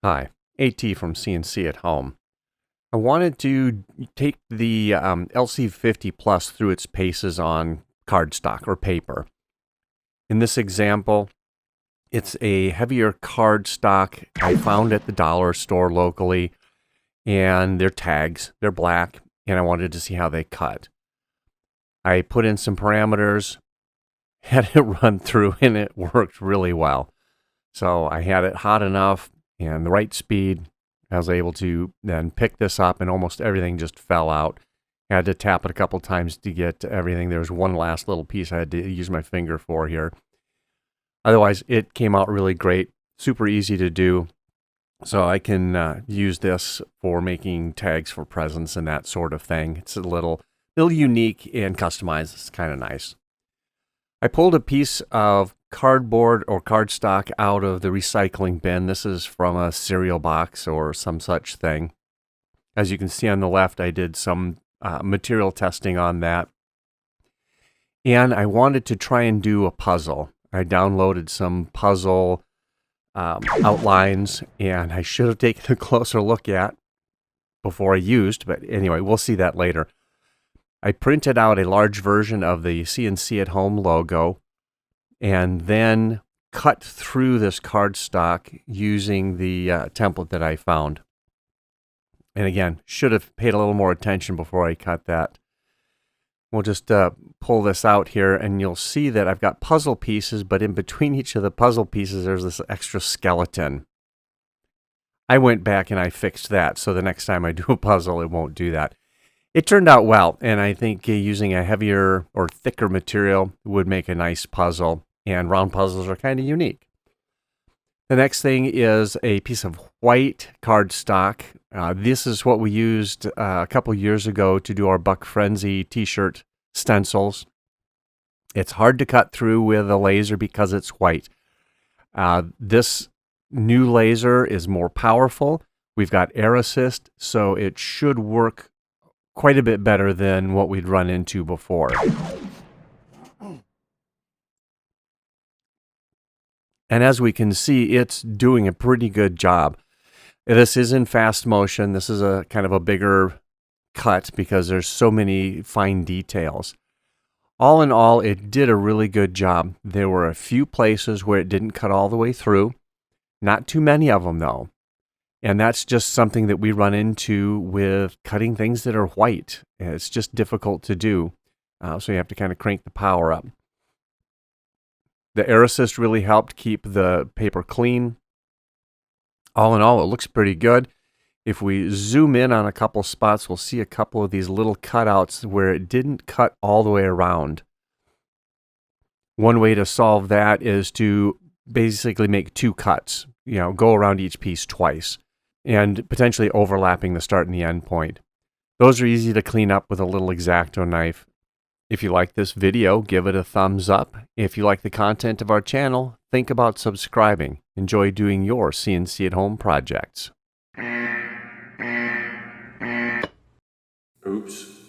Hi, AT from CNC at Home. I wanted to take the LC-50 Plus through its paces on cardstock or paper. In this example, it's a heavier cardstock I found at the dollar store locally, and they're tags, they're black, and I wanted to see how they cut. I put in some parameters, had it run through, and it worked really well. So I had it hot enough and the right speed. I was able to then pick this up, and almost everything just fell out. I had to tap it a couple times to get everything. There was one last little piece I had to use my finger for here. Otherwise, it came out really great, super easy to do. So I can use this for making tags for presents and that sort of thing. It's a little unique and customized. It's kind of nice. I pulled a piece of cardboard or cardstock out of the recycling bin. This is from a cereal box or some such thing. As you can see on the left, I did some material testing on that. And I wanted to try and do a puzzle. I downloaded some puzzle outlines, and I should have taken a closer look at before I used, but anyway, we'll see that later. I printed out a large version of the CNC at Home logo and then cut through this cardstock using the template that I found. And again, should have paid a little more attention before I cut that. We'll just pull this out here, and you'll see that I've got puzzle pieces, but in between each of the puzzle pieces, there's this extra skeleton. I went back and I fixed that, so the next time I do a puzzle, it won't do that. It turned out well, and I think using a heavier or thicker material would make a nice puzzle, and round puzzles are kind of unique. The next thing is a piece of white cardstock. This is what we used a couple years ago to do our Buck Frenzy t-shirt stencils. It's hard to cut through with a laser because it's white. This new laser is more powerful. We've got air assist, so it should work quite a bit better than what we'd run into before. And as we can see, it's doing a pretty good job. This is in fast motion. This is a kind of a bigger cut because there's so many fine details. All in all, it did a really good job. There were a few places where it didn't cut all the way through. Not too many of them, though. And that's just something that we run into with cutting things that are white. It's just difficult to do. So you have to kind of crank the power up. The air assist really helped keep the paper clean. All in all, it looks pretty good. If we zoom in on a couple spots, we'll see a couple of these little cutouts where it didn't cut all the way around. One way to solve that is to basically make two cuts. Go around each piece twice, and potentially overlapping the start and the end point. Those are easy to clean up with a little X-Acto knife. If you like this video, give it a thumbs up. If you like the content of our channel, think about subscribing. Enjoy doing your CNC at Home projects. Oops.